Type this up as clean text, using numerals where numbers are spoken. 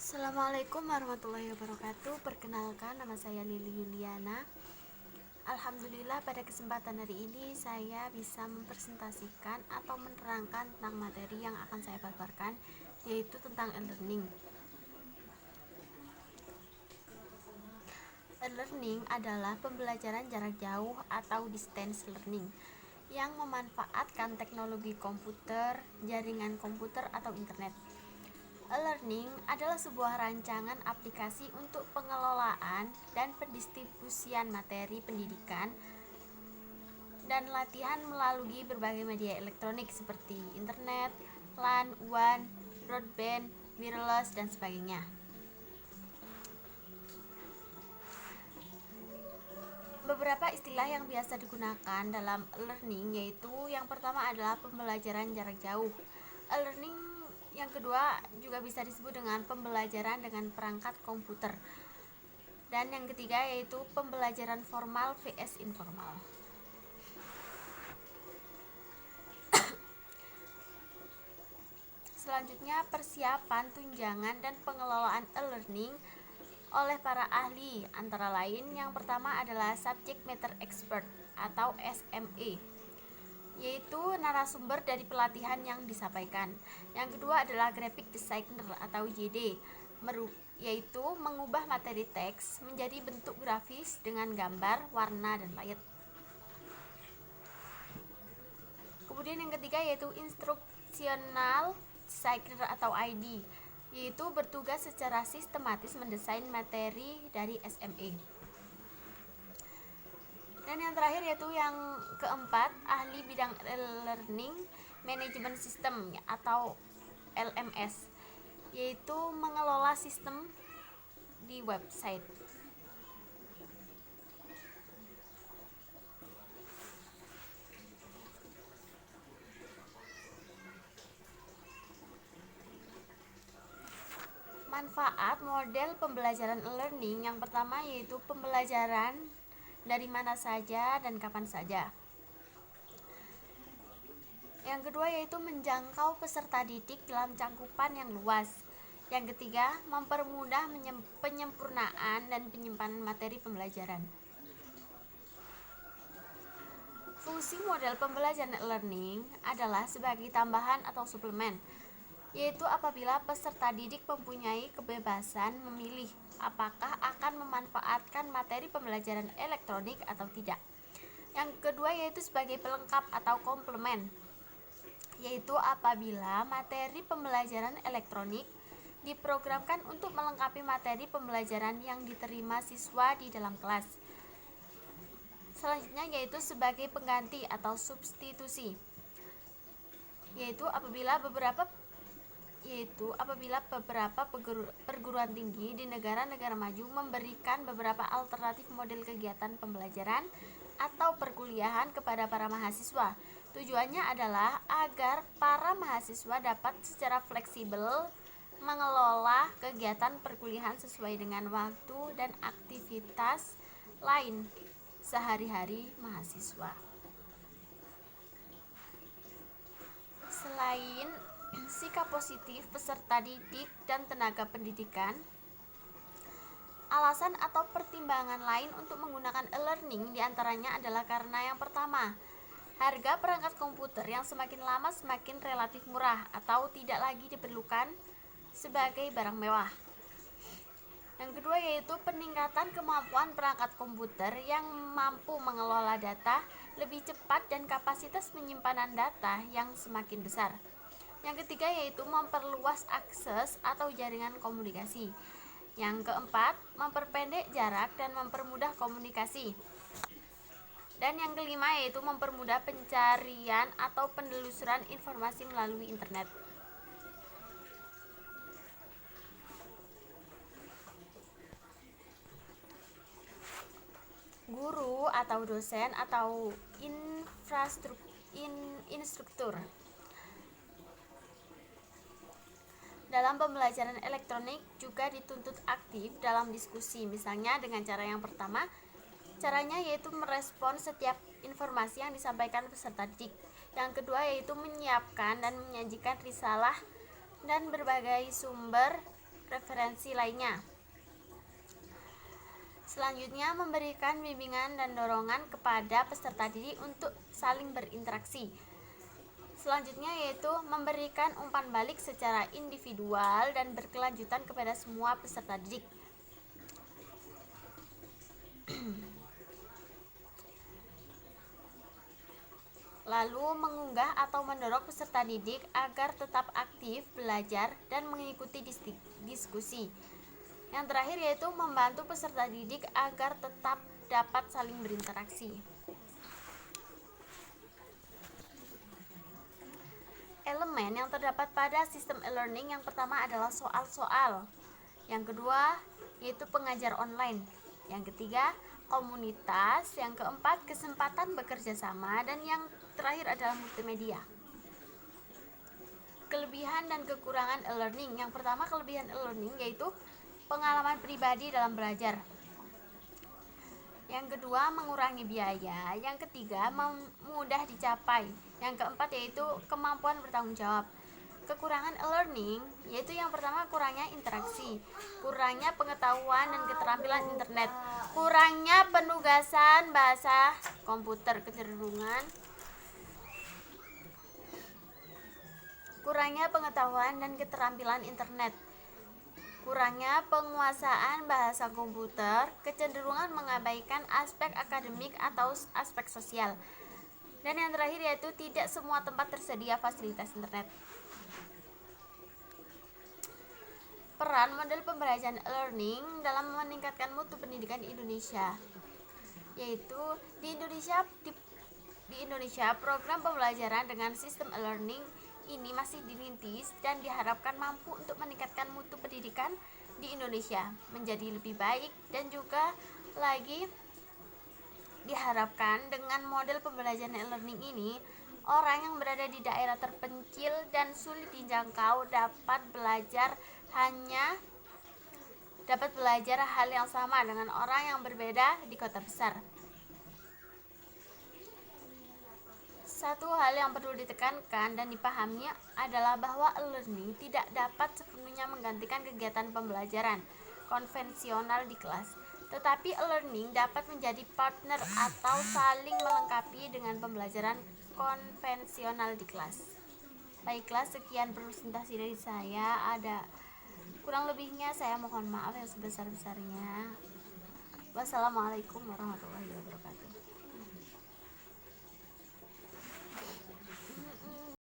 Assalamualaikum warahmatullahi wabarakatuh. Perkenalkan, nama saya Lili Yuliana. Alhamdulillah, pada kesempatan hari ini saya bisa mempresentasikan atau menerangkan tentang materi yang akan saya paparkan, yaitu tentang e-learning. E-learning adalah pembelajaran jarak jauh atau distance learning yang memanfaatkan teknologi komputer, jaringan komputer atau internet. E-learning adalah sebuah rancangan aplikasi untuk pengelolaan dan pendistribusian materi pendidikan dan latihan melalui berbagai media elektronik seperti internet, LAN, WAN, broadband, wireless, dan sebagainya. Beberapa istilah yang biasa digunakan dalam e-learning yaitu yang pertama adalah pembelajaran jarak jauh. E-learning yang kedua juga bisa disebut dengan pembelajaran dengan perangkat komputer. Dan yang ketiga yaitu pembelajaran formal vs informal. Selanjutnya, persiapan, tunjangan, dan pengelolaan e-learning oleh para ahli, antara lain yang pertama adalah subject matter expert atau SME, yaitu narasumber dari pelatihan yang disampaikan. Yang kedua adalah graphic designer atau JD, yaitu mengubah materi teks menjadi bentuk grafis dengan gambar, warna, dan layout. Kemudian yang ketiga yaitu instructional designer atau ID, yaitu bertugas secara sistematis mendesain materi dari SME. Dan yang terakhir yaitu yang keempat, ahli bidang learning management system atau LMS, yaitu mengelola sistem di website. Manfaat model pembelajaran e-learning yang pertama yaitu pembelajaran dari mana saja dan kapan saja. Yang kedua yaitu menjangkau peserta didik dalam cakupan yang luas. Yang ketiga, mempermudah penyempurnaan dan penyimpanan materi pembelajaran. Fungsi model pembelajaran e-learning adalah sebagai tambahan atau suplemen, yaitu apabila peserta didik mempunyai kebebasan memilih apakah akan memanfaatkan materi pembelajaran elektronik atau tidak. Yang kedua yaitu sebagai pelengkap atau komplement, yaitu apabila materi pembelajaran elektronik diprogramkan untuk melengkapi materi pembelajaran yang diterima siswa di dalam kelas. Selanjutnya yaitu sebagai pengganti atau substitusi, yaitu apabila beberapa perguruan tinggi di negara-negara maju memberikan beberapa alternatif model kegiatan pembelajaran atau perkuliahan kepada para mahasiswa. Tujuannya adalah agar para mahasiswa dapat secara fleksibel mengelola kegiatan perkuliahan sesuai dengan waktu dan aktivitas lain sehari-hari mahasiswa. Selain sikap positif peserta didik dan tenaga pendidikan, alasan atau pertimbangan lain untuk menggunakan e-learning diantaranya adalah karena yang pertama, harga perangkat komputer yang semakin lama semakin relatif murah atau tidak lagi diperlukan sebagai barang mewah. Yang kedua yaitu peningkatan kemampuan perangkat komputer yang mampu mengelola data lebih cepat dan kapasitas penyimpanan data yang semakin besar. Yang ketiga yaitu memperluas akses atau jaringan komunikasi. Yang keempat, memperpendek jarak dan mempermudah komunikasi. Dan yang kelima yaitu mempermudah pencarian atau penelusuran informasi melalui internet. Guru atau dosen atau instruktur dalam pembelajaran elektronik juga dituntut aktif dalam diskusi, misalnya dengan cara yang pertama, caranya yaitu merespon setiap informasi yang disampaikan peserta didik. Yang kedua yaitu menyiapkan dan menyajikan risalah dan berbagai sumber referensi lainnya. Selanjutnya, memberikan bimbingan dan dorongan kepada peserta didik untuk saling berinteraksi. Selanjutnya yaitu memberikan umpan balik secara individual dan berkelanjutan kepada semua peserta didik. Lalu mengunggah atau mendorong peserta didik agar tetap aktif belajar dan mengikuti diskusi. Yang terakhir yaitu membantu peserta didik agar tetap dapat saling berinteraksi. Elemen yang terdapat pada sistem e-learning yang pertama adalah soal-soal. Yang kedua yaitu pengajar online. Yang ketiga komunitas. Yang keempat kesempatan bekerja sama. Dan yang terakhir adalah multimedia. Kelebihan dan kekurangan e-learning. Yang pertama, kelebihan e-learning yaitu pengalaman pribadi dalam belajar. Yang kedua, mengurangi biaya. Yang ketiga, mudah dicapai. Yang keempat yaitu kemampuan bertanggung jawab. Kekurangan e-learning yaitu yang pertama, kurangnya interaksi, kurangnya pengetahuan dan keterampilan internet, kurangnya penugasan bahasa komputer, kurangnya pengetahuan dan keterampilan internet, kurangnya penguasaan bahasa komputer, kecenderungan mengabaikan aspek akademik atau aspek sosial. Dan yang terakhir yaitu tidak semua tempat tersedia fasilitas internet. Peran model pembelajaran e-learning dalam meningkatkan mutu pendidikan di Indonesia, yaitu di Indonesia program pembelajaran dengan sistem e-learning ini masih dirintis dan diharapkan mampu untuk meningkatkan mutu pendidikan di Indonesia menjadi lebih baik, dan juga lagi diharapkan dengan model pembelajaran e-learning ini orang yang berada di daerah terpencil dan sulit dijangkau dapat belajar hal yang sama dengan orang yang berbeda di kota besar. Satu hal yang perlu ditekankan dan dipahami adalah bahwa e-learning tidak dapat sepenuhnya menggantikan kegiatan pembelajaran konvensional di kelas, tetapi e-learning dapat menjadi partner atau saling melengkapi dengan pembelajaran konvensional di kelas. Baiklah, sekian presentasi dari saya. Ada kurang lebihnya saya mohon maaf yang sebesar-besarnya. Wassalamualaikum warahmatullahi wabarakatuh.